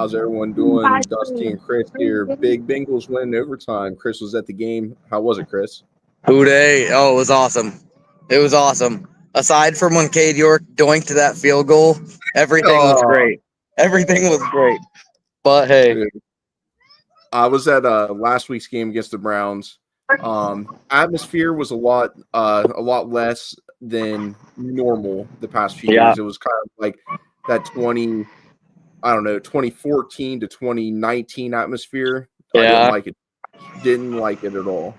How's everyone doing? Dusty and Chris here. Big Bengals win in overtime. Chris was at the game. How was it, Chris? Hooday. Oh, it was awesome. It was awesome. Aside from when Cade York doinked that field goal, everything was great. Everything was great. But hey. Dude. I was at last week's game against the Browns. Atmosphere was a lot less than normal the past few years. It was kind of like that 2014 to 2019 atmosphere. Yeah. I didn't like it at all.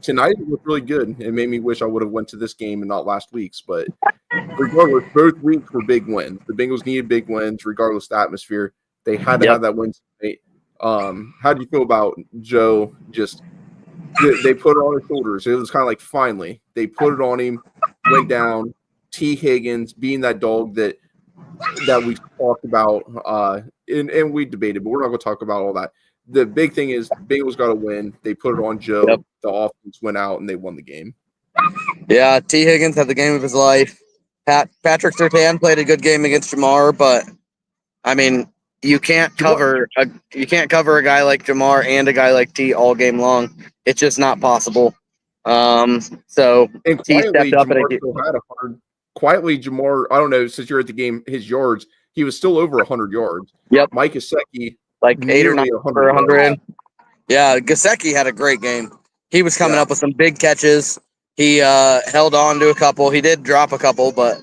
Tonight it was really good. It made me wish I would have went to this game and not last week's. But regardless, both weeks were big wins. The Bengals needed big wins, regardless of the atmosphere. They had to have that win tonight. How do you feel about Joe? Just they put it on his shoulders. It was kind of like finally they put it on him. Went down. T. Higgins being that dog that we talked about and we debated, but we're not going to talk about all that. The big thing is Bengals got to win. They put it on Joe. Yep. The offense went out and they won the game. Yeah, T. Higgins had the game of his life. Patrick Surtain played a good game against Jamar, but I mean, you can't cover a guy like Jamar and a guy like T all game long. It's just not possible. So and T stepped up Jamar still had 100. Quietly, Jamar, I don't know, since you're at the game, his yards, he was still over 100 yards. Yep. Mike Gesicki, like 8 or 9 for 100. Yeah, Gesicki had a great game. He was coming up with some big catches. He held on to a couple. He did drop a couple, but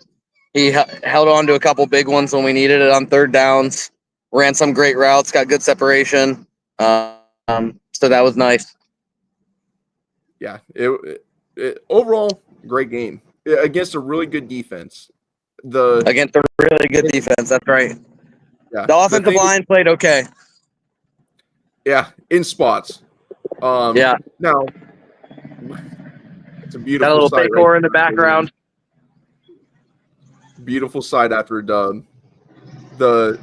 he held on to a couple big ones when we needed it on third downs. Ran some great routes, got good separation. So that was nice. Yeah, it overall, great game. Against a really good defense. Against a really good defense, that's right. Yeah. The offensive line played okay. Yeah, in spots. Now, it's a beautiful got a little sight decor in the background. Beautiful sight after a dub. The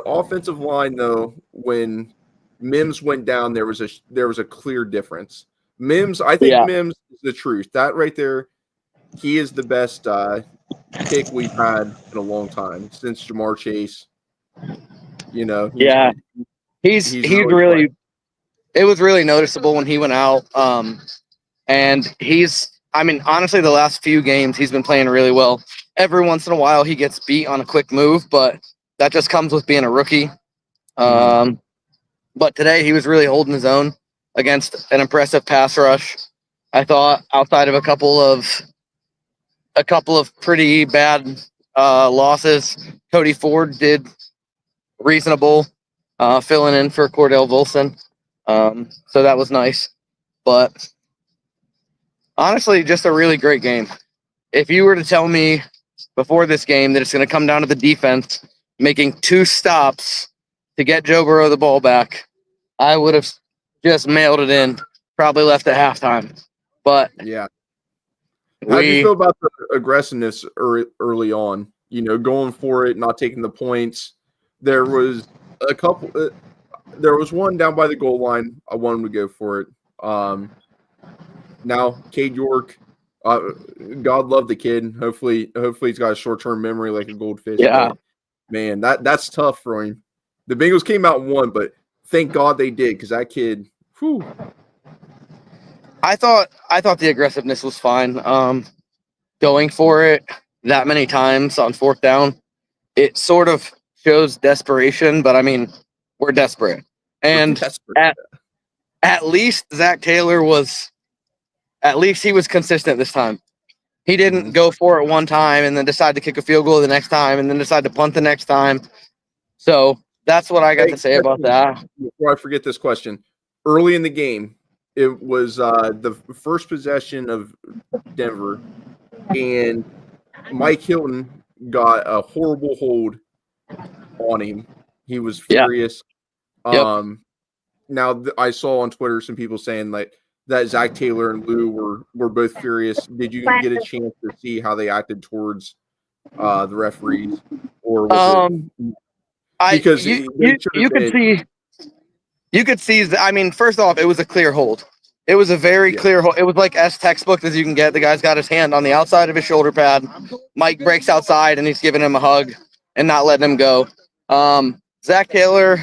offensive line, though, when Mims went down, there was a clear difference. Mims, I think Mims is the truth. That right there, he is the best kick we've had in a long time since Jamar Chase. You know. Yeah, he's really it was really noticeable when he went out. And honestly, the last few games he's been playing really well. Every once in a while he gets beat on a quick move, but that just comes with being a rookie. But today he was really holding his own against an impressive pass rush. I thought outside of a couple of pretty bad losses, Cody Ford did reasonable, filling in for Cordell Volson. So that was nice. But honestly, just a really great game. If you were to tell me before this game that it's going to come down to the defense making 2 stops to get Joe Burrow the ball back, I would have just mailed it in, probably left at halftime. But yeah. How do you feel about the aggressiveness early on? You know, going for it, not taking the points. There was a couple. There was one down by the goal line. I wanted to go for it. Now, Cade York, God love the kid. Hopefully he's got a short-term memory like a goldfish. Yeah, but, man, that's tough for him. The Bengals came out and won, but thank God they did because that kid. Whew. I thought the aggressiveness was fine. Going for it that many times on 4th down, it sort of shows desperation. But I mean, we're desperate, and at least Zach Taylor was. At least he was consistent this time. He didn't go for it one time and then decide to kick a field goal the next time and then decide to punt the next time. So that's what I got to say about that. Before I forget this question, early in the game, it was the first possession of Denver, and Mike Hilton got a horrible hold on him. He was furious. Yep. Now, I saw on Twitter some people saying like that Zach Taylor and Lou were both furious. Did you get a chance to see how they acted towards the referees, or was it because you could see. I mean, first off, it was a clear hold. It was a very clear hold. It was like as textbook as you can get. The guy's got his hand on the outside of his shoulder pad. Mike breaks outside and he's giving him a hug and not letting him go. Zach Taylor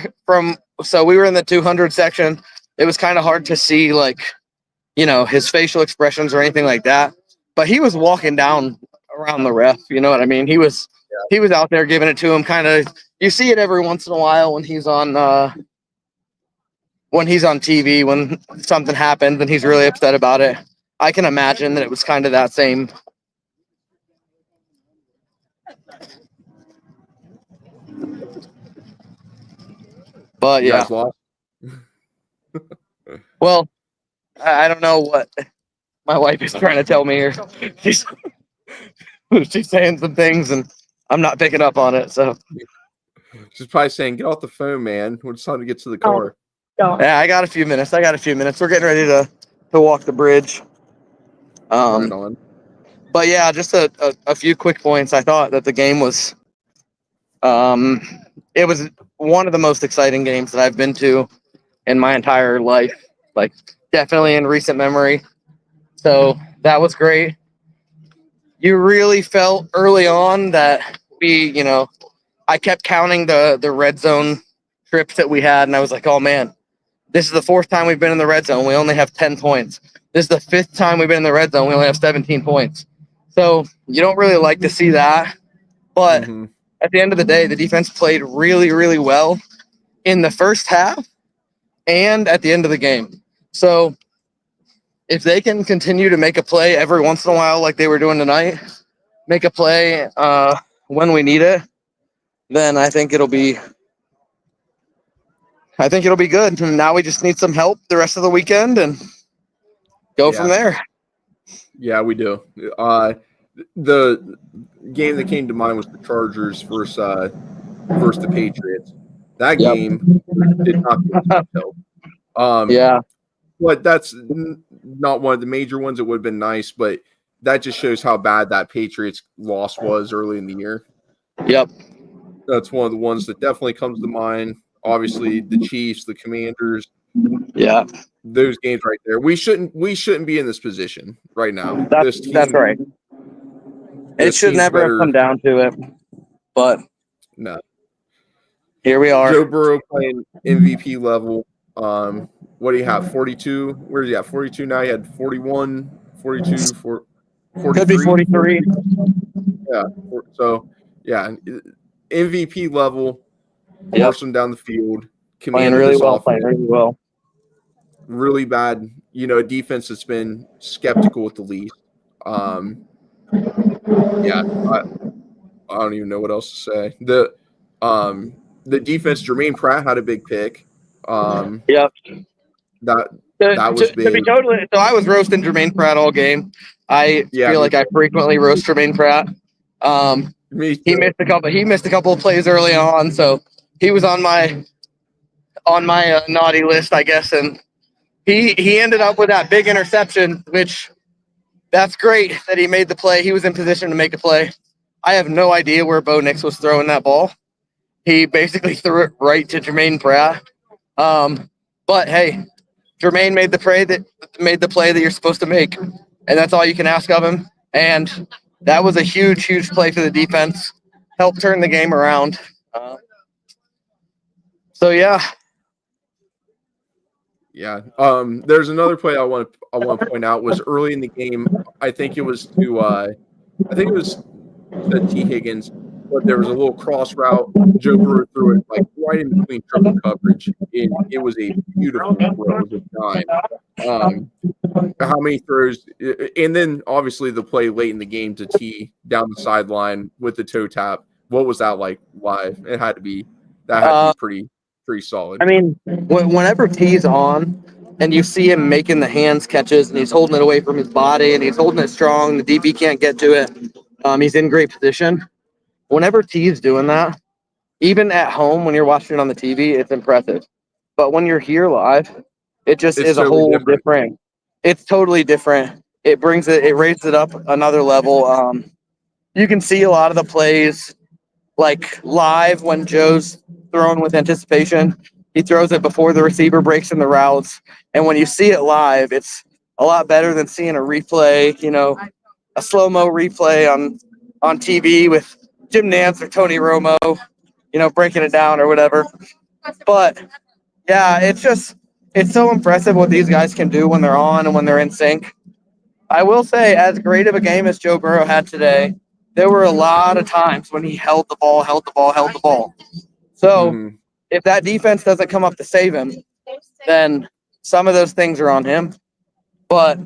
so we were in the 200 section. It was kind of hard to see his facial expressions or anything like that, but he was walking down around the ref. You know what I mean? He was out there giving it to him. Kind of, you see it every once in a while when he's on TV, when something happens and he's really upset about it. I can imagine that it was kind of that same. But yeah. Well, I don't know what my wife is trying to tell me here. She's saying some things and I'm not picking up on it. So she's probably saying, "Get off the phone, man. We're just trying to get to the car." Yeah, I got a few minutes. We're getting ready to walk the bridge. Right on. But yeah, just a few quick points. I thought that the game was, it was one of the most exciting games that I've been to in my entire life, like definitely in recent memory. So that was great. You really felt early on that I kept counting the red zone trips that we had, and I was like, oh man, this is the fourth time we've been in the red zone. We only have 10 points. This is the fifth time we've been in the red zone. We only have 17 points. So you don't really like to see that. But at the end of the day, the defense played really, really well in the first half and at the end of the game. So if they can continue to make a play every once in a while like they were doing tonight, make a play when we need it, then I think it'll be good. And now we just need some help the rest of the weekend and go from there. Yeah, we do. The game that came to mind was the Chargers versus the Patriots. That game did not get much help. Yeah. But that's not one of the major ones. It would have been nice, but that just shows how bad that Patriots loss was early in the year. Yep. That's one of the ones that definitely comes to mind. Obviously, the Chiefs, the Commanders. Yeah. Those games right there. We shouldn't be in this position right now. That's right. It should never have come down to it. But no. Here we are. Joe Burrow playing MVP level. What do you have? 42? Where is he at? 42 now? He had 41, 42, 43. Could be 43. Yeah. So, yeah. MVP level. Marching down the field. Playing really well. Really bad. Defense that's been skeptical with the lead. Yeah. I don't even know what else to say. The defense, Jermaine Pratt had a big pick. Yep. That was big. To be totally, so I was roasting Jermaine Pratt all game. I feel like I frequently roast Jermaine Pratt. He missed a couple of plays early on, so he was on my naughty list, I guess, and he ended up with that big interception, which that's great that he made the play. He was in position to make a play. I have no idea where Bo Nix was throwing that ball. He basically threw it right to Jermaine Pratt. But hey, Jermaine made the play that you're supposed to make, and that's all you can ask of him. And that was a huge, huge play for the defense. Helped turn the game around. So yeah. Yeah. There's another play I want to point out was early in the game. I think it was to T. Higgins, but there was a little cross route. Joe Burrow threw it like right in between triple coverage. It was a beautiful throw. It was a dime. How many throws? And then obviously the play late in the game to T down the sideline with the toe tap. What was that like live? It had to be pretty solid. I mean, whenever T's on and you see him making the hands catches and he's holding it away from his body and he's holding it strong, the DB can't get to it. He's in great position. Whenever T's doing that, even at home when you're watching it on the TV, it's impressive. But when you're here live, it just is totally a whole different. It's totally different. It raises it up another level. You can see a lot of the plays like live when Joe's thrown with anticipation. He throws it before the receiver breaks in the routes. And when you see it live, it's a lot better than seeing a replay, a slow-mo replay on TV with Jim Nantz or Tony Romo. breaking it down or whatever. But yeah, it's so impressive what these guys can do when they're on and when they're in sync. I will say, as great of a game as Joe Burrow had today, there were a lot of times when he held the ball. So if that defense doesn't come up to save him, then some of those things are on him. But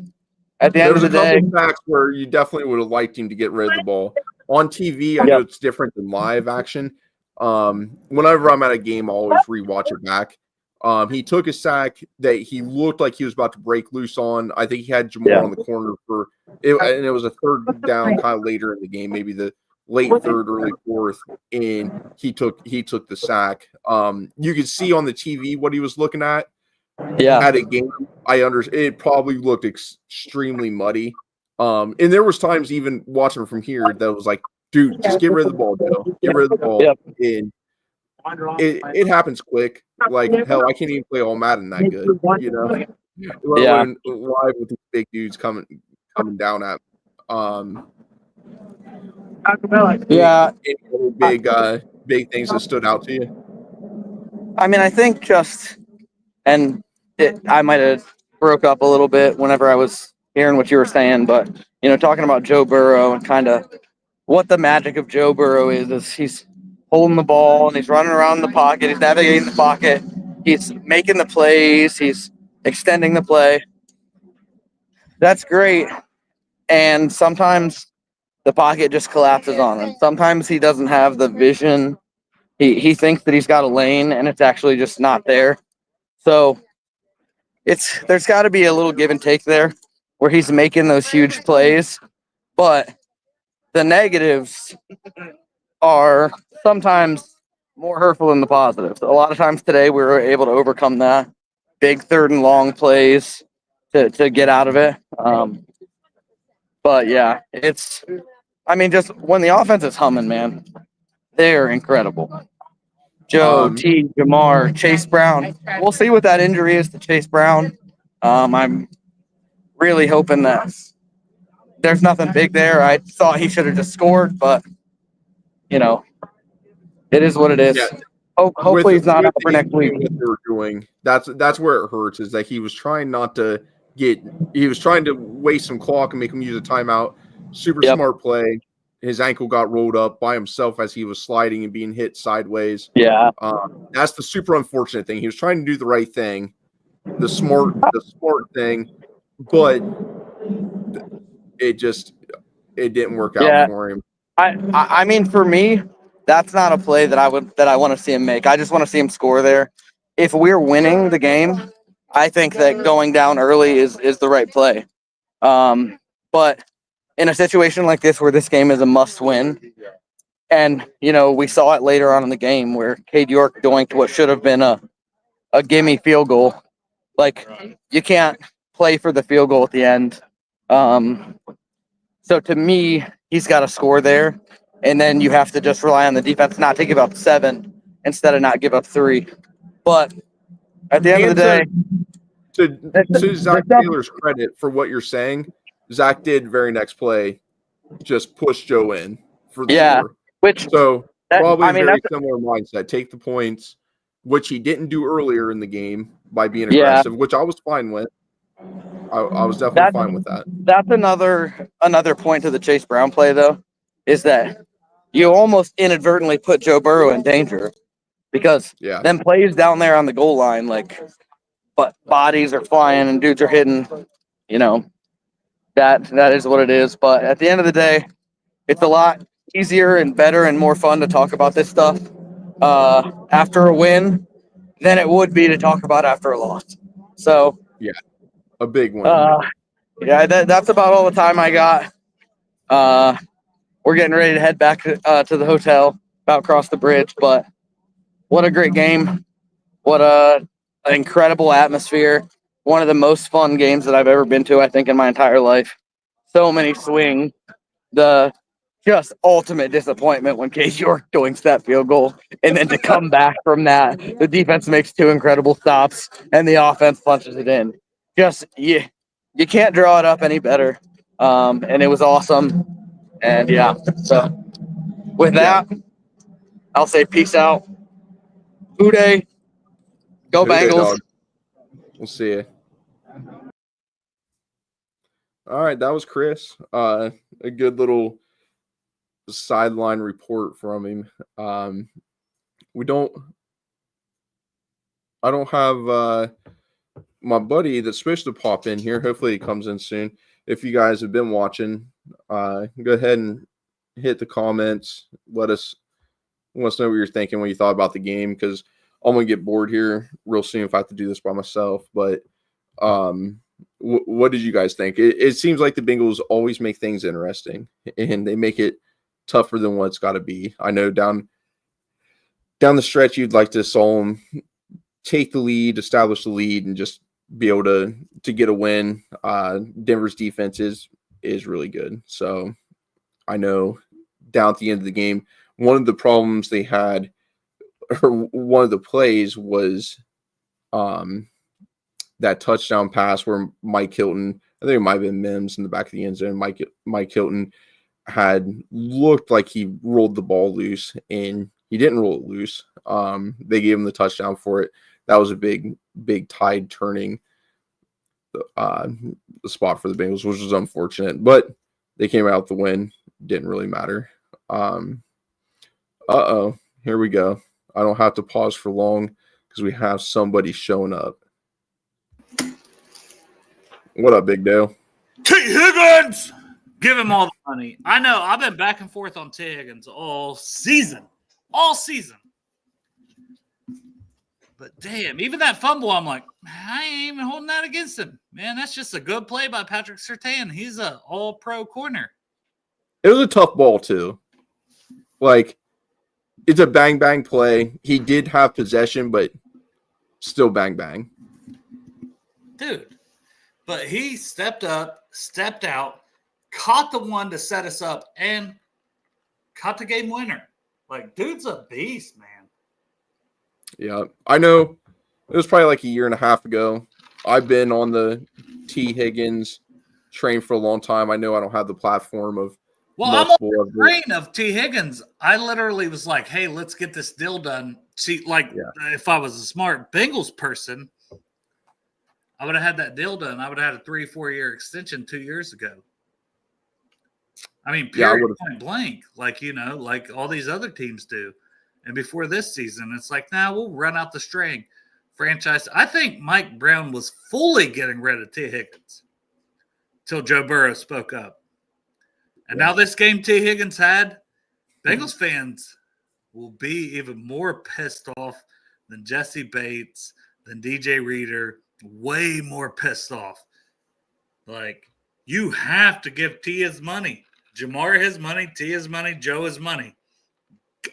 at the end of the day, there was a couple of facts where you definitely would have liked him to get rid of the ball. On TV, I know it's different than live action. Whenever I'm at a game, I always rewatch it back. He took a sack that he looked like he was about to break loose on. I think he had Jamar on the corner for it, and it was a third down kind of later in the game, maybe the late third, early fourth, and he took the sack. You could see on the TV what he was looking at. At a game, I understand it probably looked extremely muddy. And there was times even watching from here that was like, dude, just get rid of the ball, Joe. Get rid of the ball. And it happens quick. Like, hell, I can't even play all Madden that good, Let alone live with these big dudes coming down at any big things that stood out to you? I mean, I think I might have broke up a little bit whenever I was hearing what you were saying, but talking about Joe Burrow and kind of what the magic of Joe Burrow is he's holding the ball and he's running around the pocket, he's navigating the pocket, he's making the plays, he's extending the play. That's great. And sometimes the pocket just collapses on him. Sometimes he doesn't have the vision. He thinks that he's got a lane and it's actually just not there. So there's got to be a little give and take there where he's making those huge plays, but the negatives are sometimes more hurtful than the positives. A lot of times today we were able to overcome that. Big third and long plays to get out of it. But yeah, just when the offense is humming, man, they're incredible. Joe, Jamar, Chase Brown. We'll see what that injury is to Chase Brown. I'm really hoping that there's nothing big there. I thought he should have just scored, but it is what it is. Yeah. Hopefully he's not up for next week. What they were doing, that's where it hurts, is that he was trying to waste some clock and make him use a timeout. Super smart play. His ankle got rolled up by himself as he was sliding and being hit sideways. Yeah. That's the super unfortunate thing. He was trying to do the right thing, the smart thing, but it didn't work out for him. I mean, for me, that's not a play that I want to see him make. I just want to see him score there. If we're winning the game, I think that going down early is the right play. But in a situation like this where this game is a must win, and we saw it later on in the game where Cade York doinked what should have been a gimme field goal. Like, you can't play for the field goal at the end. So to me, he's got to score there, and then you have to just rely on the defense not to give up 7 instead of not give up 3. But at the end of the day, to Zach Taylor's credit for what you're saying, Zach did very next play just push Joe in for the score. Probably a very similar mindset. Take the points, which he didn't do earlier in the game by being aggressive, which I was fine with. I was definitely fine with that. That's another point to the Chase Brown play, though, is that you almost inadvertently put Joe Burrow in danger because them plays down there on the goal line, but bodies are flying and dudes are hitting, that is what it is. But at the end of the day, it's a lot easier and better and more fun to talk about this stuff after a win than it would be to talk about after a loss. So a big one. That's about all the time I got. We're getting ready to head back to the hotel, about across the bridge. But what a great game! What an incredible atmosphere! One of the most fun games that I've ever been to, I think, in my entire life. So many swings. The just ultimate disappointment when Cade York doinks that field goal, and then to come back from that, the defense makes 2 incredible stops, and the offense punches it in. Just you can't draw it up any better, and it was awesome. And so with that, I'll say peace out. Uday. Go Who dey, Bengals. dog? We'll see you. All right, that was Chris. A good little sideline report from him. I don't have my buddy that's supposed to pop in here. Hopefully he comes in soon. If you guys have been watching, go ahead and hit the comments. Let us know what you're thinking when you thought about the game, because I'm gonna get bored here real soon if I have to do this by myself. But what did you guys think? It seems like the Bengals always make things interesting, and they make it tougher than what it's got to be. I know down the stretch you'd like to saw them take the lead, establish the lead, and just be able to get a win. Denver's defense is really good. So I know down at the end of the game, one of the problems they had, or one of the plays was that touchdown pass where Mike Hilton, I think it might have been Mims in the back of the end zone. Mike Hilton had looked like he rolled the ball loose, and he didn't roll it loose. They gave him the touchdown for it. That was a big tide turning spot for the Bengals, which was unfortunate, but they came out the win. Didn't really matter. Here we go. I don't have to pause for long because we have somebody showing up. What up, Big Dale? T. Higgins! Give him all the money. I know. I've been back and forth on T. Higgins all season. All season. But damn, even that fumble, I'm like, I ain't even holding that against him. Man, that's just a good play by Patrick Surtain. He's an all-pro corner. It was a tough ball, too. Like, it's a bang-bang play. He did have possession, but still bang-bang. Dude. But he stepped up, stepped out, caught the one to set us up, and caught the game winner. Like, dude's a beast, man. Yeah, I know. It was probably like a year and a half ago. I've been on the T. Higgins train for a long time. I know I don't have the platform of I'm on the train of T. Higgins. I literally was like, hey, let's get this deal done. See, if I was a smart Bengals person, I would have had that deal done. I would have had a 3-4 year extension 2 years ago. I mean, period, point blank, like all these other teams do. And before this season, it's like, we'll run out the string. Franchise. I think Mike Brown was fully getting rid of T. Higgins till Joe Burrow spoke up. And now this game T. Higgins had, Bengals fans will be even more pissed off than Jesse Bates, than DJ Reader, way more pissed off. Like, you have to give T his money. Jamar his money, T his money, Joe his money.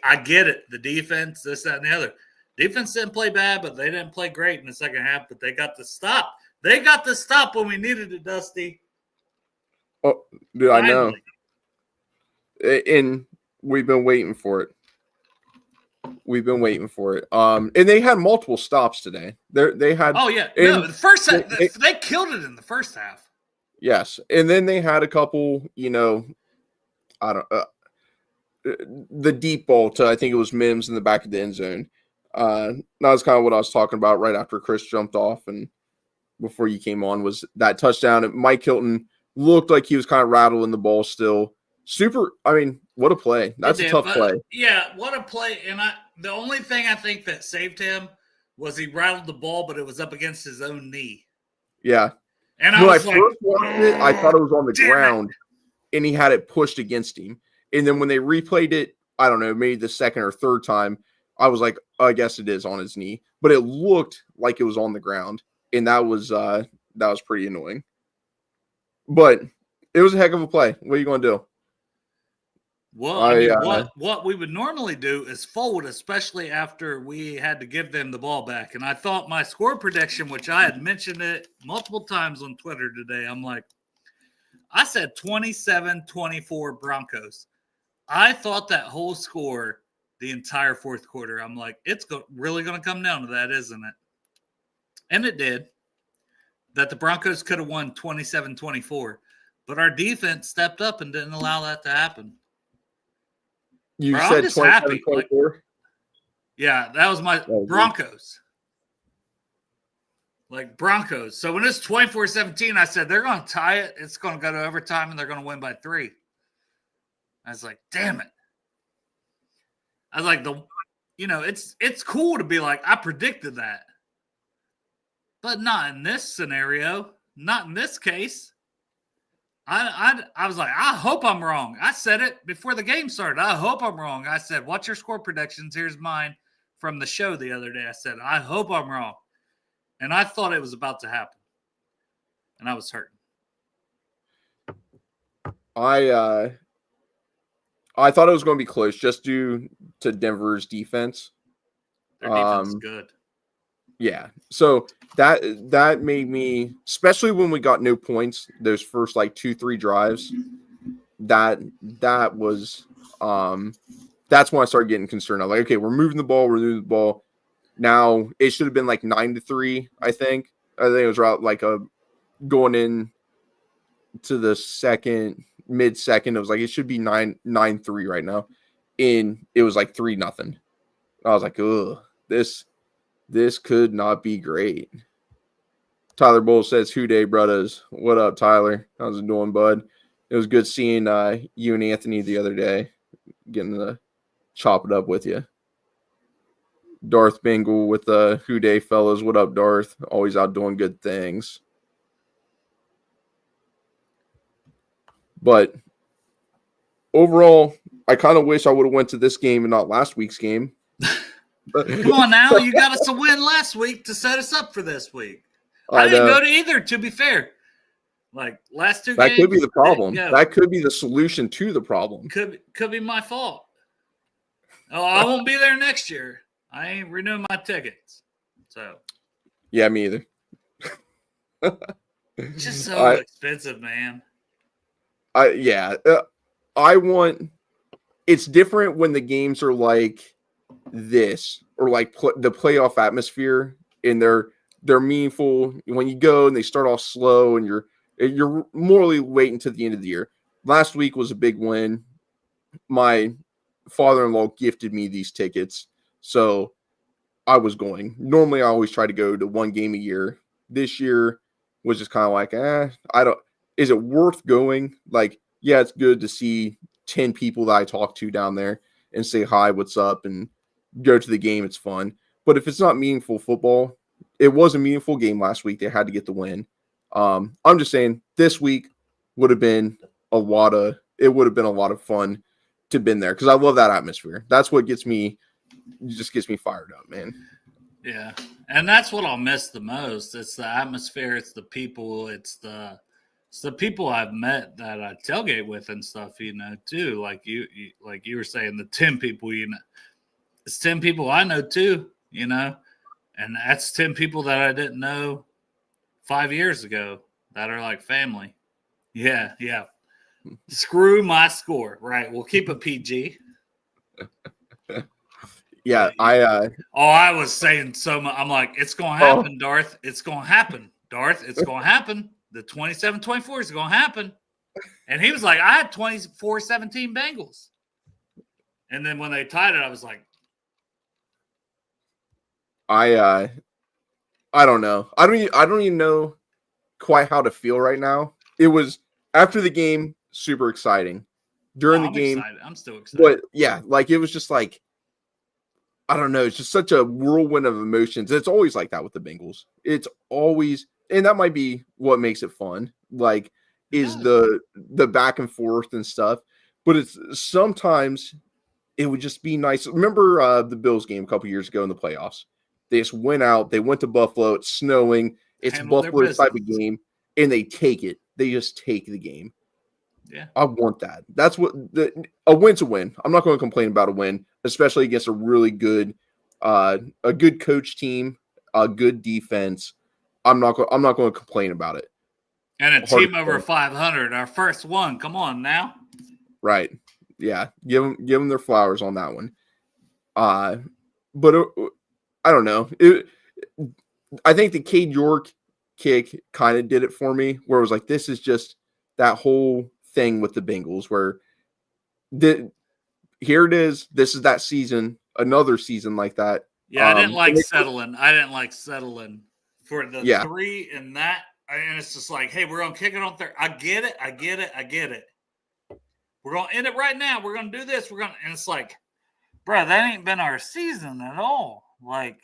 I get it. The defense, this, that, and the other. Defense didn't play bad, but they didn't play great in the second half, but they got the stop. They got the stop when we needed it, Dusty. Oh, dude, I know. And we've been waiting for it. And they had multiple stops today. They had. Oh yeah, no. The first half, they killed it in the first half. Yes, and then they had a couple. I don't. The deep ball to, I think it was Mims in the back of the end zone. That was kind of what I was talking about right after Chris jumped off and before you came on, was that touchdown. Mike Hilton looked like he was kind of rattling the ball still. What a play. That's a tough play. Yeah, what a play. And the only thing I think that saved him was he rattled the ball, but it was up against his own knee. Yeah. And when I first watched it, I thought it was on the ground, and he had it pushed against him. And then when they replayed it, I don't know, maybe the second or third time, I was like, I guess it is on his knee. But it looked like it was on the ground, and that was pretty annoying. But it was a heck of a play. What are you going to do? Well, what we would normally do is fold, especially after we had to give them the ball back. And I thought my score prediction, which I had mentioned it multiple times on Twitter today, I said 27-24 Broncos. I thought that whole score, the entire fourth quarter, I'm like, it's really going to come down to that, isn't it? And it did. That the Broncos could have won 27-24. But our defense stepped up and didn't allow that to happen. You said 27-24? Yeah, that was my Broncos. Like Broncos. So when it's 24-17, I said they're going to tie it. It's going to go to overtime, and they're going to win by 3. I was like, damn it. I was like, it's cool to be like, I predicted that. But not in this scenario. Not in this case. I was like, I hope I'm wrong. I said it before the game started. I hope I'm wrong. I said, what's your score predictions? Here's mine from the show the other day. I said, I hope I'm wrong. And I thought it was about to happen. And I was hurting. I thought it was going to be close just due to Denver's defense. Their defense is good. Yeah. So that made me, especially when we got no points, those first like 2-3 drives, that was that's when I started getting concerned. I'm like, okay, we're moving the ball. Now it should have been like 9-3, I think. I think it was around like going in to the mid-second. It was like it should be 9-3 right now. And it was like 3-0. I was like, ugh, this could not be great. Tyler Bull says, "Who day, brothers?" What up, Tyler? How's it doing, bud? It was good seeing you and Anthony the other day, getting to chop it up with you. Darth Bengal with the Who day, fellas. What up, Darth? Always out doing good things. But overall, I kind of wish I would have went to this game and not last week's game. Come on now, you got us a win last week to set us up for this week. I didn't go to either, to be fair. Like last 2 games. That could be the problem. That could be the solution to the problem. Could be my fault. Oh, I won't be there next year. I ain't renewing my tickets. So. Yeah, me either. It's just so expensive, man. I want. It's different when the games are like this, or like the playoff atmosphere, and they're meaningful. When you go and they start off slow, and you're morally waiting to the end of the year. Last week was a big win. My father-in-law gifted me these tickets, so I was going. Normally, I always try to go to one game a year. This year was just kind of like, I don't. Is it worth going? Like, yeah, it's good to see 10 people that I talk to down there and say hi, what's up, and go to the game. It's fun. But if it's not meaningful football, it was a meaningful game last week. They had to get the win. I'm just saying this week would have been a lot of fun to have been there, because I love that atmosphere. That's what gets me fired up, man. Yeah. And that's what I'll miss the most. It's the atmosphere. It's the people. It's the people I've met that I tailgate with and stuff, too. Like you were saying, the 10 people, it's 10 people I know too, and that's 10 people that I didn't know 5 years ago that are like family. Yeah. Screw my score. Right. We'll keep it PG. Yeah. I was saying so much. I'm like, it's going to happen, Darth. It's going to happen, Darth. It's going to happen. The 27-24 is going to happen. And he was like, I had 24-17 Bengals. And then when they tied it, I was like, I don't know. I don't even know quite how to feel right now. It was after the game, super exciting. During the game, excited. I'm still excited. But yeah, like it was just like, I don't know. It's just such a whirlwind of emotions. It's always like that with the Bengals. It's always, and that might be what makes it fun. Like, is the back and forth and stuff. But it's sometimes it would just be nice. Remember the Bills game a couple years ago in the playoffs? They just went out. They went to Buffalo. It's snowing. It's Buffalo's type of game, and they take it. They just take the game. Yeah, I want that. That's what a win's a win. I'm not going to complain about a win, especially against a really good, a good coach team, a good defense. I'm not going to complain about it. And a team over 500, our first one. Come on now. Right. Yeah. Give them their flowers on that one. But I don't know. I think the Cade York kick kind of did it for me, where it was like, this is just that whole thing with the Bengals where here it is. This is that season. another season like that. Yeah, I didn't like settling. I didn't like settling for the 3 and that. And it's just like, hey, we're going to kick it on third. I get it. We're going to end it right now. We're going to do this. And it's like, bro, that ain't been our season at all. Like,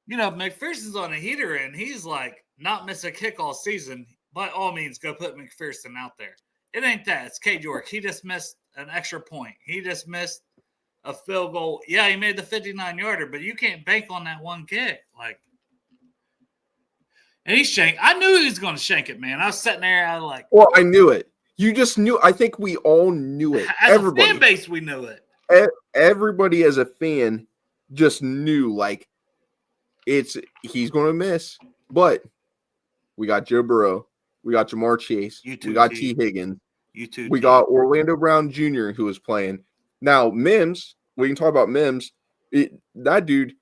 McPherson's on a heater, and he's like, not miss a kick all season. By all means, go put McPherson out there. It ain't that. It's Cade York. He just missed an extra point. He just missed a field goal. Yeah, he made the 59-yarder, but you can't bank on that one kick. Like, and he shanked. I knew he was going to shank it, man. I was sitting there. I was like, well, I knew it. You just knew. I think we all knew it. As everybody, a fan base, we knew it. Everybody as a fan just knew, like, he's going to miss. But we got Joe Burrow. We got Jamar Chase. We got T. Higgins. We got Orlando Brown Jr., who was playing. Now, Mims, we can talk about Mims. That dude,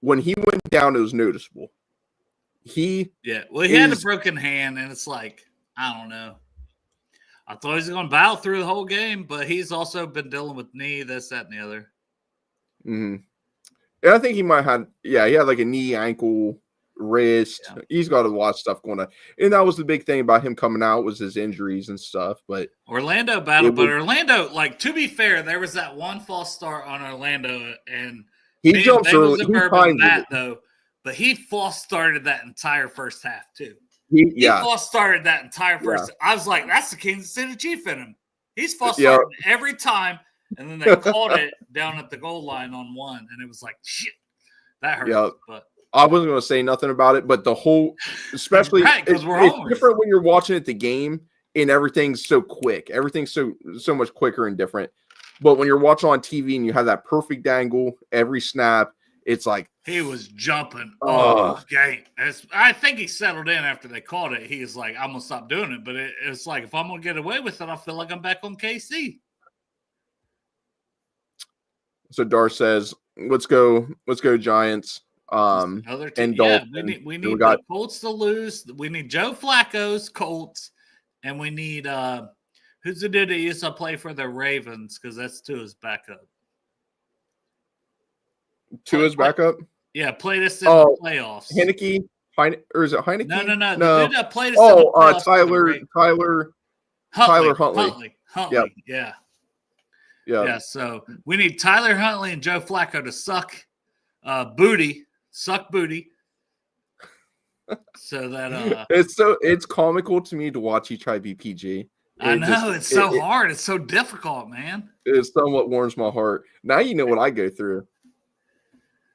when he went down, it was noticeable. He had a broken hand, and it's like, I don't know. I thought he was going to battle through the whole game, but he's also been dealing with knee, this, that, and the other. Mm-hmm. And I think he might have he had like a knee, ankle, wrist. Yeah. He's got a lot of stuff going on. And that was the big thing about him coming out was his injuries and stuff. But Orlando battled, Orlando, like, to be fair, there was that one false start on Orlando, and he jumps early. Though, but he false started that entire first half too. He false started that entire first. Yeah. I was like, that's the Kansas City Chief in him. He's false starting every time, and then they called it down at the goal line on one, and it was like, shit, that hurt. Yeah. But I wasn't going to say nothing about it, but the whole, especially it's different when you're watching at the game and everything's so quick. Everything's so much quicker and different. But when you're watching on TV and you have that perfect angle every snap, it's like he was jumping off the gate. I think he settled in after they called it. He was like, I'm gonna stop doing it. But it's like, if I'm gonna get away with it, I feel like I'm back on KC. So Dar says, let's go Giants. Another team. And Dolphins. We need the Colts to lose. We need Joe Flacco's Colts, and we need who's the dude that used to play for the Ravens, because that's Tua's backup. Tua's backup? Yeah, played us in the playoffs. Heineke? Or is it Heineke? No. The dude that played us in the playoffs. Tyler Huntley. Huntley. Yep. Yeah. So we need Tyler Huntley and Joe Flacco to suck booty. So that it's comical to me to watch you try to be PG. I know it's so hard. It's so difficult, man. It somewhat warms my heart. Now you know what I go through.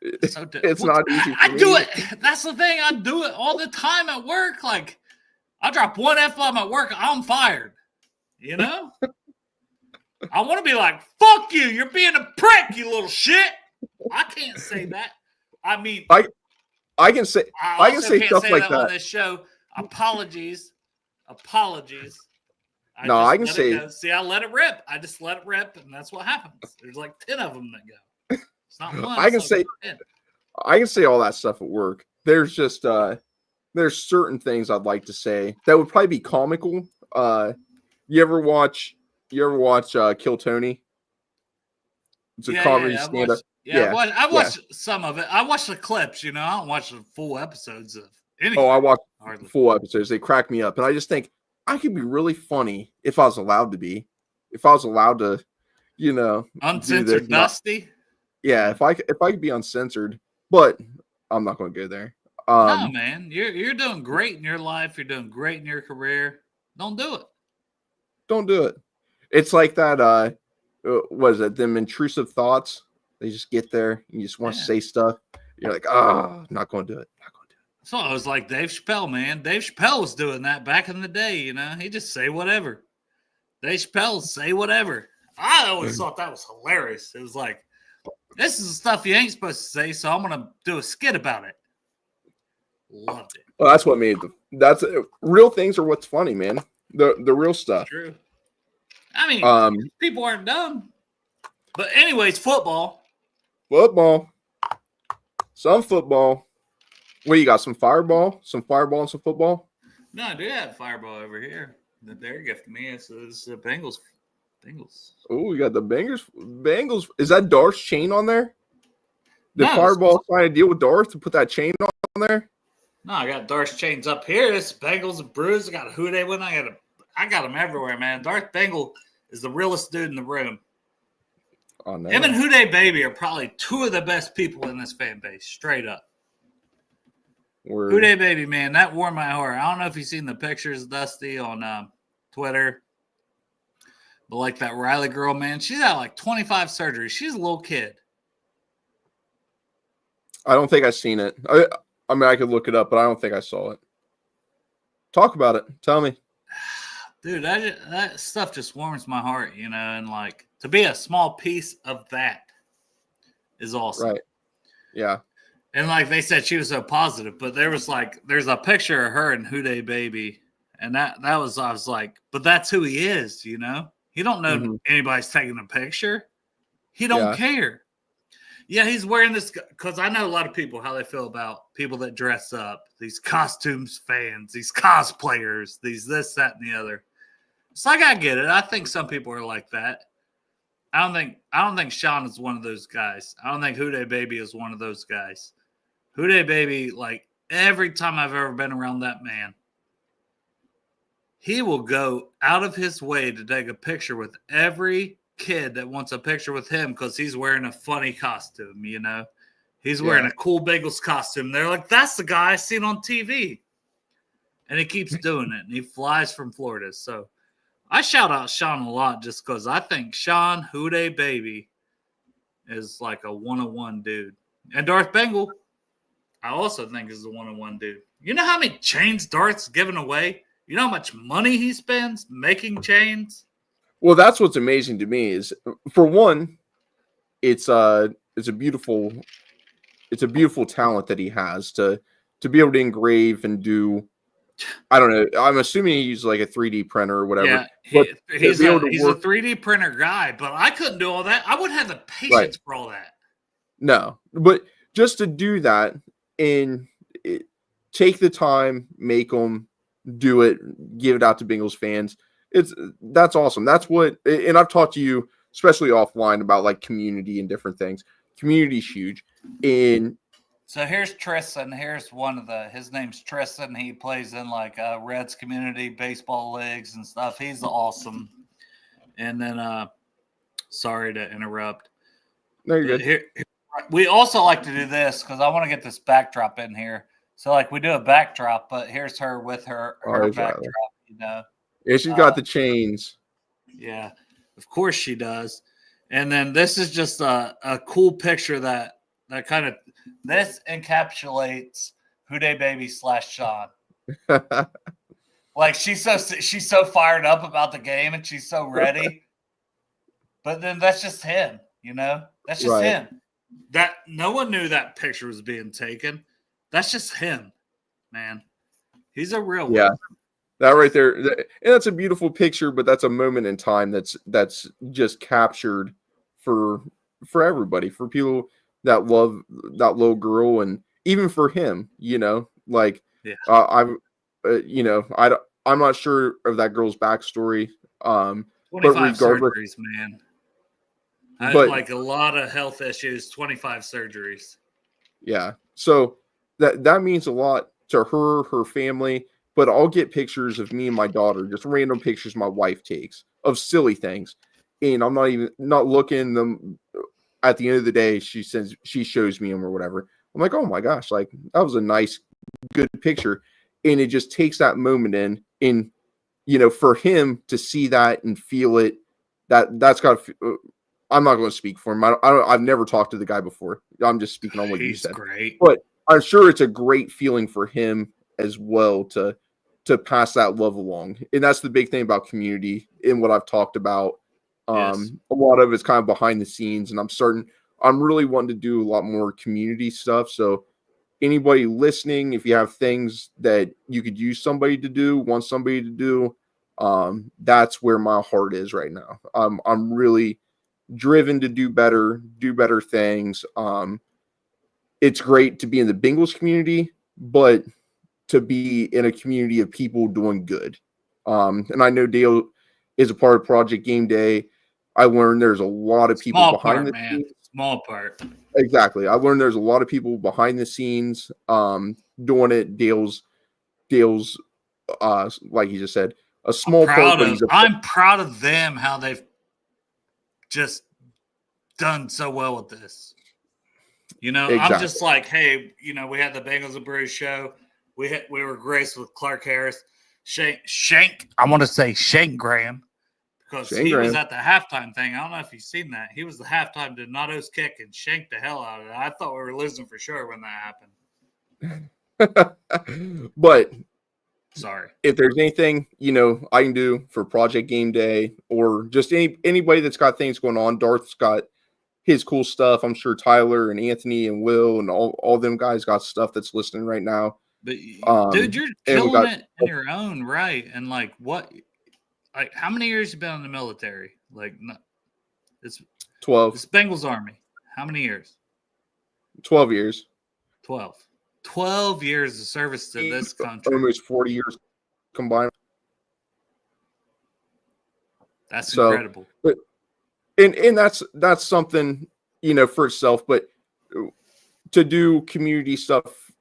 It's not easy. I do it. That's the thing. I do it all the time at work. Like, I drop one F-bomb at work, I'm fired. You know? I want to be like, fuck you. You're being a prick, you little shit. I can't say that. I mean, I can say stuff like that on this show. Apologies. I can say. See, I let it rip. I just let it rip, and that's what happens. There's like 10 of them that go. It's not one. I can say all that stuff at work. There's just there's certain things I'd like to say that would probably be comical. You ever watch Kill Tony? It's a comedy stand-up. I watched some of it. I watched the clips. I don't watch the full episodes of anything. Oh, I watched full episodes. They crack me up, and I just think I could be really funny if I was allowed to be. If I was allowed to, uncensored, Dusty. Yeah, if I could be uncensored, but I'm not going to go there. No, man, you're doing great in your life. You're doing great in your career. Don't do it. Don't do it. It's like that. What is it? Them intrusive thoughts. They just get there. You just want to say stuff. You're like, not going to do it. So I was like Dave Chappelle, man. Dave Chappelle was doing that back in the day. He just say whatever. Dave Chappelle say whatever. I always thought that was hilarious. It was like, this is the stuff you ain't supposed to say, so I'm gonna do a skit about it. Loved it. Well, that's what made that's real things are what's funny, man. The real stuff. True. I mean, people aren't dumb. But anyways, football. Some football. What you got? Some fireball and some football? No, I do have fireball over here that they're gifting me. It's the Bengals. Oh, you got the Bengals. Is that Darth's chain on there? Did Fireball sign a deal with Darth to put that chain on there? No, I got Darth's chains up here. It's Bengals and Brews. I got who they win. I got them everywhere, man. Darth Bengal is the realest dude in the room. Oh, no. Him and Houday Baby are probably two of the best people in this fan base, straight up. Houday Baby, man, that warmed my heart. I don't know if you've seen the pictures, Dusty, on Twitter. But like that Riley girl, man, she's had like 25 surgeries. She's a little kid. I don't think I've seen it. I mean, I could look it up, but I don't think I saw it. Talk about it. Tell me. Dude, that stuff just warms my heart, you know, and like to be a small piece of that is awesome. Right. Yeah. And like they said, she was so positive, but there's a picture of her and Houday Baby, and I was like, but that's who he is, you know? He don't know anybody's taking a picture. He don't care. Yeah, he's wearing this because I know a lot of people how they feel about people that dress up, these costumes fans, these cosplayers, these this, that, and the other. It's like I get it. I think some people are like that. I don't think Sean is one of those guys. I don't think Houday Baby is one of those guys. Houday Baby, like every time I've ever been around that man, he will go out of his way to take a picture with every kid that wants a picture with him because he's wearing a funny costume, you know? He's wearing a cool Bengals costume. They're like, that's the guy I seen on TV. And he keeps doing it, and he flies from Florida. So I shout out Sean a lot just because I think Sean Houday Baby is like a one-on-one dude. And Darth Bengal, I also think is a one-on-one dude. You know how many chains Darth's giving away? You know how much money he spends making chains? Well, that's what's amazing to me is, for one, it's a beautiful talent that he has to be able to engrave and do. I don't know. I'm assuming he uses like a 3D printer or whatever. Yeah, he's a 3D printer guy, but I couldn't do all that. I wouldn't have the patience for all that. No, but just to do that and take the time, make them do it, give it out to Bengals fans. That's awesome. That's what, and I've talked to you, especially offline, about like community and different things. Community's huge. And so here's Tristan. Here's his name's Tristan. He plays in like Reds community baseball leagues and stuff. He's awesome. And then, sorry to interrupt. No, you're good. Here, we also like to do this because I want to get this backdrop in here. So like we do a backdrop, but here's her with her backdrop, you know. Yeah, she's got the chains. Yeah, of course she does. And then this is just a cool picture that kind of this encapsulates Houday Baby / Sean. Like she's so fired up about the game and she's so ready. But then that's just him, you know? That's just him. That no one knew that picture was being taken. That's just him, man. He's a real one. That right there, and that's a beautiful picture, but that's a moment in time that's just captured for everybody, for people that love that little girl, and even for him, you know, like I'm not sure of that girl's backstory. 25 surgeries, man. But like a lot of health issues, 25 surgeries. Yeah, so that means a lot to her family. But I'll get pictures of me and my daughter, just random pictures my wife takes of silly things. And I'm not looking them. At the end of the day, she shows me them or whatever. I'm like, oh my gosh, like that was a nice, good picture. And it just takes that moment in, you know, for him to see that and feel it, that's got to, I'm not going to speak for him. I've never talked to the guy before. I'm just speaking on what you said. Great. But I'm sure it's a great feeling for him as well to pass that love along. And that's the big thing about community and what I've talked about. A lot of it's kind of behind the scenes, and I'm really wanting to do a lot more community stuff. So anybody listening, if you have things that you could use somebody to do, want somebody to do, that's where my heart is right now. I'm really driven to do better things. It's great to be in the Bengals community, but to be in a community of people doing good. And I know Dale is a part of Project Game Day. I learned there's a lot of people behind the scenes. small part. Exactly. I learned there's a lot of people behind the scenes doing it. Dale's like you just said, a small part, but I'm proud of them how they've just done so well with this. Exactly. I'm just like, hey, we had the Bengals and Brews show. We were graced with Clark Harris, Shank. I want to say Shank Graham because he was at the halftime thing. I don't know if you've seen that. He was the halftime Donato's kick and shanked the hell out of it. I thought we were losing for sure when that happened. But sorry, if there's anything I can do for Project Game Day or just anybody that's got things going on, Darth's got his cool stuff. I'm sure Tyler and Anthony and Will and all them guys got stuff that's listening right now. But dude, you're killing it in your own right. And like how many years you been in the military? Like, it's 12. It's Bengals Army. How many years? 12 years. 12 years of service to this country. Almost 40 years combined. That's incredible. But and that's something, for itself, but to do community stuff,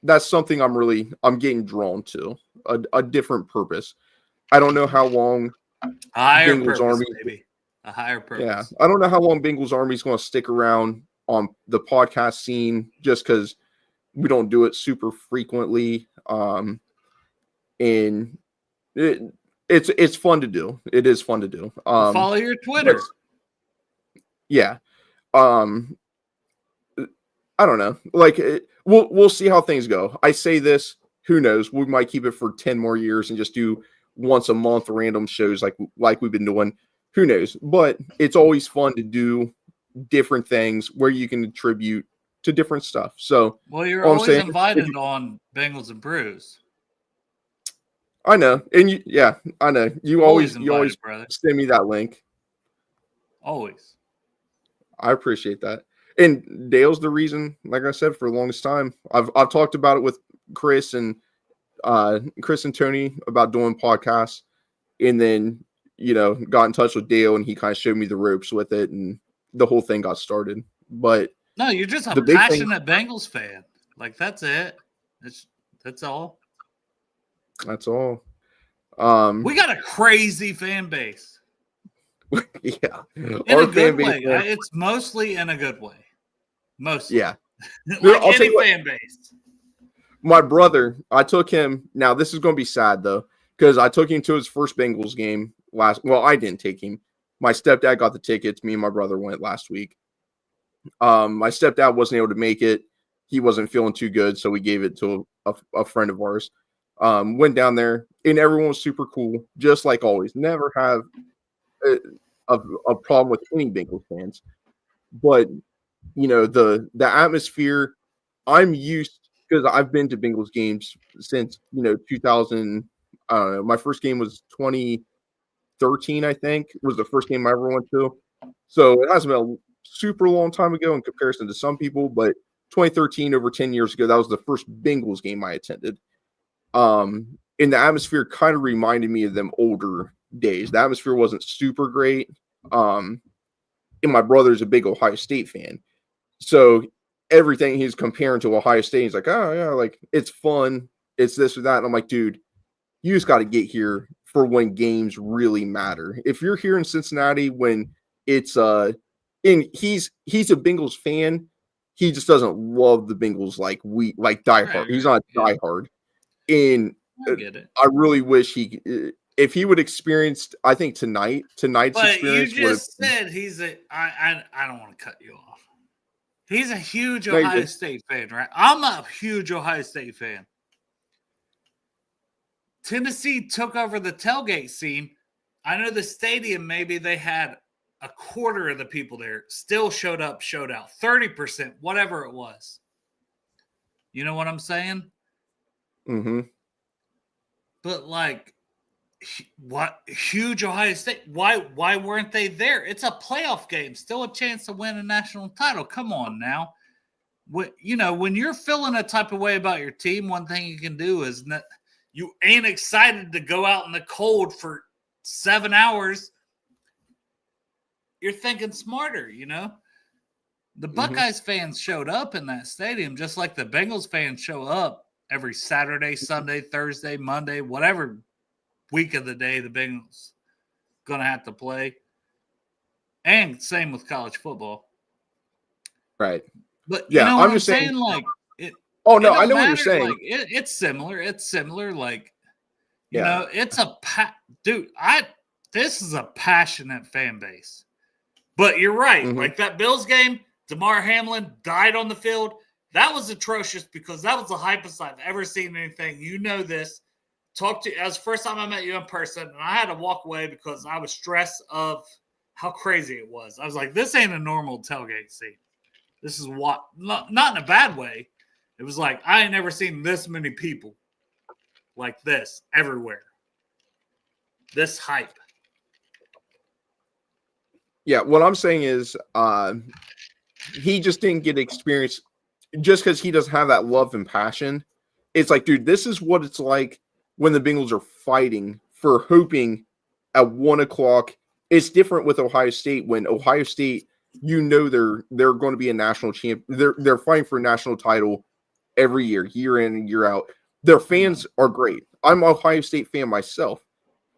that's something I'm getting drawn to, a different purpose. I don't know how long Bengals Army, maybe. A higher purpose. Yeah, I don't know how long Bengals Army is going to stick around on the podcast scene, just because we don't do it super frequently. And it's fun to do. It is fun to do. Follow your Twitter. Yeah. I don't know. Like, we'll see how things go. I say this, who knows? We might keep it for 10 more years and just do once a month random shows like we've been doing. Who knows? But it's always fun to do different things where you can attribute to different stuff. So, well, you're always invited on Bengals and Brews. I know, and I know you always brother. Send me that link. Always. I appreciate that. And Dale's the reason, like I said, for the longest time. I've talked about it with Chris and Tony about doing podcasts, and then got in touch with Dale, and he kind of showed me the ropes with it, and the whole thing got started. But no, you're just a passionate Bengals fan. Like, that's it. That's all. That's all. We got a crazy fan base. Yeah, in a good way. It's mostly in a good way. Mostly, yeah. Like any fan base. My brother, I took him. Now this is going to be sad though, because I took him to his first Bengals game Well, I didn't take him. My stepdad got the tickets. Me and my brother went last week. My stepdad wasn't able to make it. He wasn't feeling too good, so we gave it to a friend of ours. Went down there, and everyone was super cool, just like always. Never have a problem with any Bengals fans, but the atmosphere. I'm used, because I've been to Bengals games since 2000. I don't know. My first game was 2013, I think, was the first game I ever went to. So it hasn't been a super long time ago in comparison to some people, but 2013, over 10 years ago, that was the first Bengals game I attended. And the atmosphere kind of reminded me of them older days. The atmosphere wasn't super great. And my brother's a big Ohio State fan. So everything he's comparing to Ohio State, he's like, oh, yeah, like, it's fun. It's this or that. And I'm like, dude, you just got to get here for when games really matter. If you're here in Cincinnati when it's and he's a Bengals fan, he just doesn't love the Bengals like diehard. Right, he's not diehard. And I get it. I really wish if he would experience, I think tonight's but experience. You just said I don't want to cut you off. He's a huge Ohio State fan, right? I'm a huge Ohio State fan. Tennessee took over the tailgate scene. I know the stadium, maybe they had a quarter of the people there still showed out, 30%, whatever it was. You know what I'm saying? Mm-hmm. But like, what huge Ohio State? Why weren't they there? It's a playoff game, still a chance to win a national title. Come on now. When you're feeling a type of way about your team, one thing you can do is you ain't excited to go out in the cold for 7 hours. You're thinking smarter, The Buckeyes fans showed up in that stadium just like the Bengals fans show up every Saturday, Sunday, Thursday, Monday, whatever week of the day the Bengals going to have to play. And same with college football. Right. But you know what I'm saying? Like, I know what you're saying. Like, it's similar. It's similar. Like, you know, it's a dude. This is a passionate fan base. But you're right. Like that Bills game, Damar Hamlin died on the field. That was atrocious because that was the hypest I've ever seen anything. You know this. That was the first time I met you in person, and I had to walk away because I was stressed of how crazy it was. I was like, this ain't a normal tailgate scene. This is what, not in a bad way. It was like, I ain't never seen this many people like this everywhere. This hype. Yeah, what I'm saying is he just didn't get experience just because he doesn't have that love and passion. It's like, dude, this is what it's like when the Bengals are fighting for hoping at 1 o'clock. It's different with Ohio State when Ohio State, you know, they're going to be a national champ. They're fighting for a national title every year in and year out. Their fans are great. I'm an Ohio State fan myself,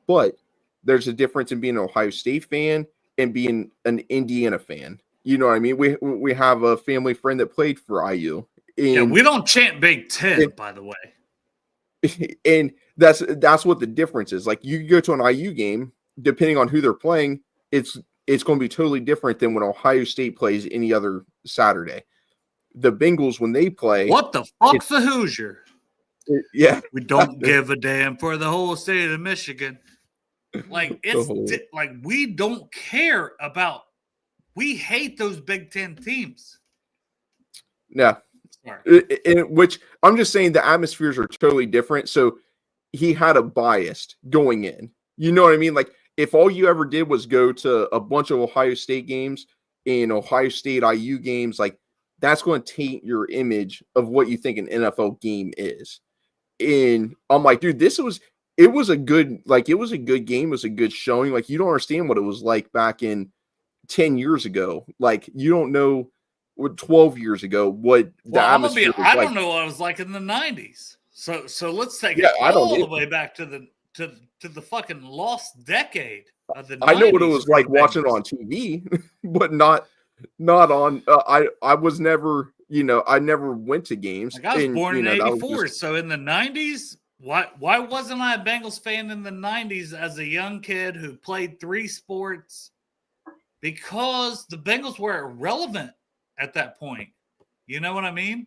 but there's a difference in being an Ohio State fan and being an Indiana fan. You know what I mean? We have a family friend that played for IU. Yeah, we don't chant Big Ten, by the way. And that's what the difference is. Like, you go to an IU game, depending on who they're playing, it's going to be totally different than when Ohio State plays any other Saturday. The Bengals, when they play, what the fuck's a Hoosier? Yeah, we don't give a damn for the whole state of Michigan. Like, it's like we don't care about. We hate those Big Ten teams. Yeah. Which I'm just saying the atmospheres are totally different. So he had a bias going in. You know what I mean? Like, if all you ever did was go to a bunch of Ohio State games and Ohio State IU games, like, that's going to taint your image of what you think an NFL game is. And I'm like, dude, it was a good game. It was a good showing. Like, you don't understand what it was like back in 10 years ago. Like, you don't know what 12 years ago what the atmosphere was like. I don't know what it was like in the 90s. So let's take it all the way back to the fucking lost decade of the 90s. I know what it was like watching it on TV, but not on I was never, I never went to games. Like, I was born in 84, so in the 90s, why wasn't I a Bengals fan in the 90s as a young kid who played 3 sports? Because the Bengals were irrelevant at that point. You know what I mean?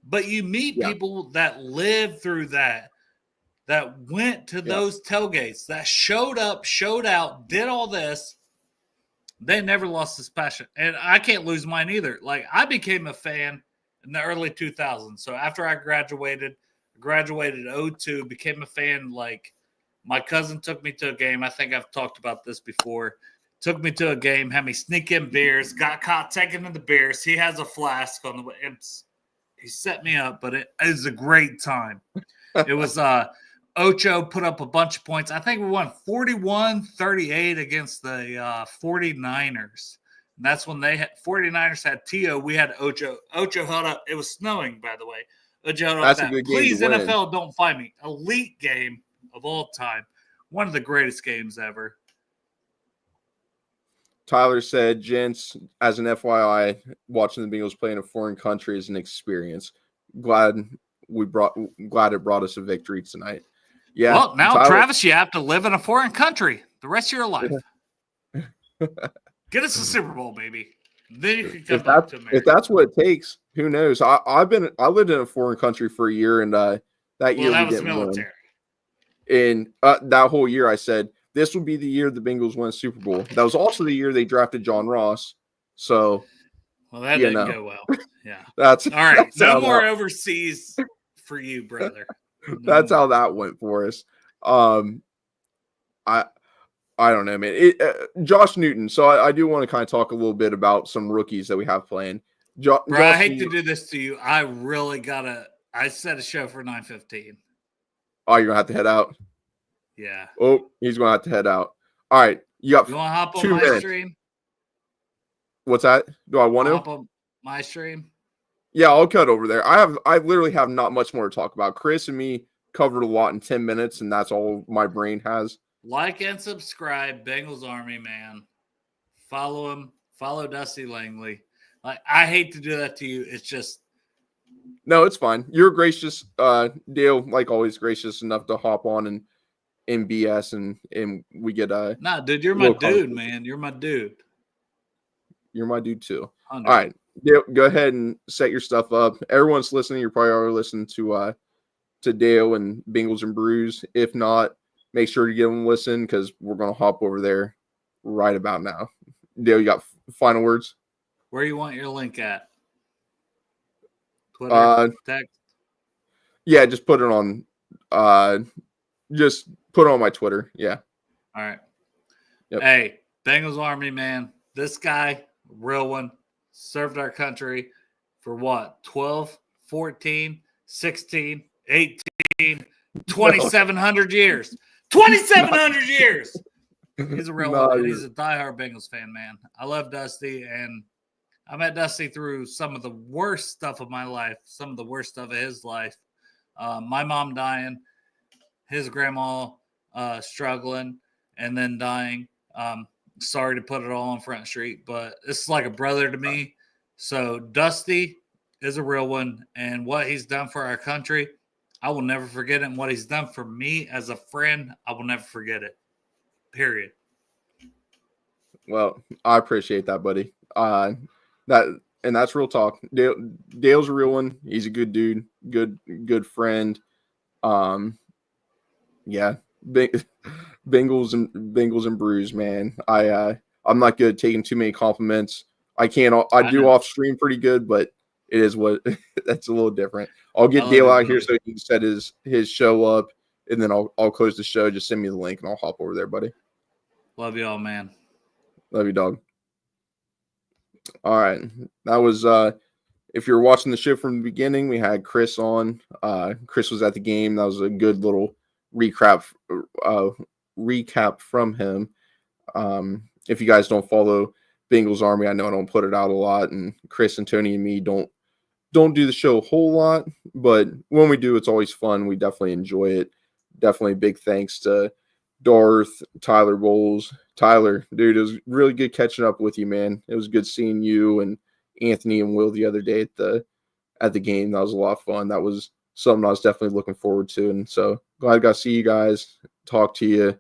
But you meet people that lived through that went to those tailgates, that showed up, showed out, did all this. They never lost this passion. And I can't lose mine either. Like, I became a fan in the early 2000s. So after I graduated 02, became a fan. Like, my cousin took me to a game. I think I've talked about this before. Took me to a game, had me sneak in beers, got caught taking in the beers. He has a flask on the way. He set me up, but it was a great time. It was Ocho put up a bunch of points. I think we won 41-38 against the 49ers. And that's when 49ers had T.O. We had Ocho. Ocho held up. It was snowing, by the way. Ocho held up that. Please, NFL, don't find me. Elite game of all time. One of the greatest games ever. Tyler said, gents, as an FYI, watching the Bengals play in a foreign country is an experience. Glad it brought us a victory tonight. Yeah. Well, now, Tyler, Travis, you have to live in a foreign country the rest of your life. Get us a Super Bowl, baby. Then you can come back to America. If that's what it takes, who knows? I lived in a foreign country for a year, and that year we didn't win. And that whole year, I said, this would be the year the Bengals win a Super Bowl. That was also the year they drafted John Ross. So, well, that didn't go well. Yeah. That's all right. That's no more overseas for you, brother. That's how that went for us. I don't know, man. Josh Newton. So I do want to kind of talk a little bit about some rookies that we have playing. Bro, I hate to do this to you. I really I set a show for 9:15. Oh, you're gonna have to head out. Yeah. Oh, he's going to have to head out. All right. You want to hop on my stream? What's that? Do I want to hop on my stream? Yeah, I'll cut over there. I literally have not much more to talk about. Chris and me covered a lot in 10 minutes, and that's all my brain has. Like and subscribe, Bengals Army, man. Follow him. Follow Dusty Langley. Like, I hate to do that to you. It's just. No, it's fine. You're gracious, Dale, like always, gracious enough to hop on and BS, and we get Nah, dude, you're my dude, man. You're my dude. You're my dude too. 100. All right, Dale, go ahead and set your stuff up. Everyone's listening. You're probably already listening to Dale and Bengals and Brews. If not, make sure to give them a listen because we're gonna hop over there right about now. Dale, you got final words? Where you want your link at? Twitter, text? Yeah, just put it on. Just put it on my Twitter. Yeah. All right. Yep. Hey, Bengals Army, man. This guy, real one, served our country for what? 12, 14, 16, 18, 2,700 years. 2,700 years. He's a real one. He's a diehard Bengals fan, man. I love Dusty, and I met Dusty through some of the worst stuff of my life, some of the worst stuff of his life. My mom dying, his grandma struggling, and then dying. Sorry to put it all on Front Street, but this is like a brother to me. So Dusty is a real one, and what he's done for our country, I will never forget it. And what he's done for me as a friend, I will never forget it. Period. Well, I appreciate that, buddy. That's real talk. Dale's a real one. He's a good dude, good friend. Yeah, Bengals and Brews, man. I'm not good at taking too many compliments. I do off stream pretty good, but it is what that's a little different. I'll get Dale out here so he can set his show up, and then I'll close the show. Just send me the link and I'll hop over there, buddy. Love you all, man. Love you, dog. All right. That was if you're watching the show from the beginning, we had Chris on. Chris was at the game. That was a good little recap from him. If you guys don't follow Bengals Army, I know I don't put it out a lot, and Chris and Tony and me don't do the show a whole lot, but when we do, it's always fun. We definitely enjoy it. Definitely big thanks to Darth, Tyler Bowles. Tyler, dude, it was really good catching up with you, man. It was good seeing you and Anthony and Will the other day at the game. That was a lot of fun. That was something I was definitely looking forward to, and so glad I got to see you guys, talk to you.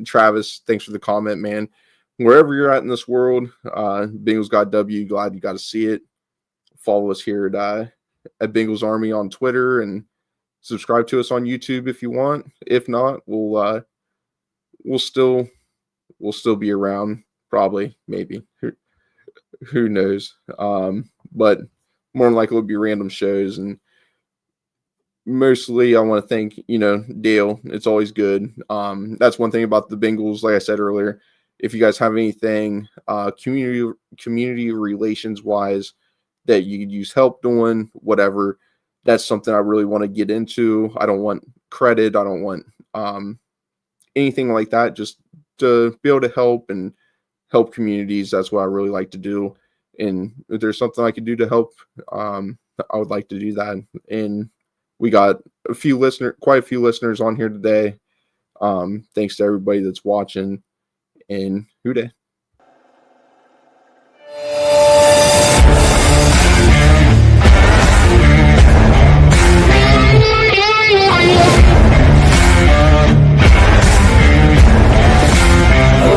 Travis, thanks for the comment, man. Wherever you're at in this world, Bengals got W. Glad you got to see it. Follow us here at Bengals Army on Twitter and subscribe to us on YouTube if you want. If not, we'll still be around, probably, maybe. Who knows? But more than likely it'll be random shows, and mostly I want to thank, Dale. It's always good. That's one thing about the Bengals, like I said earlier. If you guys have anything community relations wise that you could use help doing, whatever, that's something I really want to get into. I don't want credit. I don't want anything like that. Just to be able to help and help communities. That's what I really like to do. And if there's something I could do to help, I would like to do that. And we got quite a few listeners on here today. Thanks to everybody that's watching. And who dey?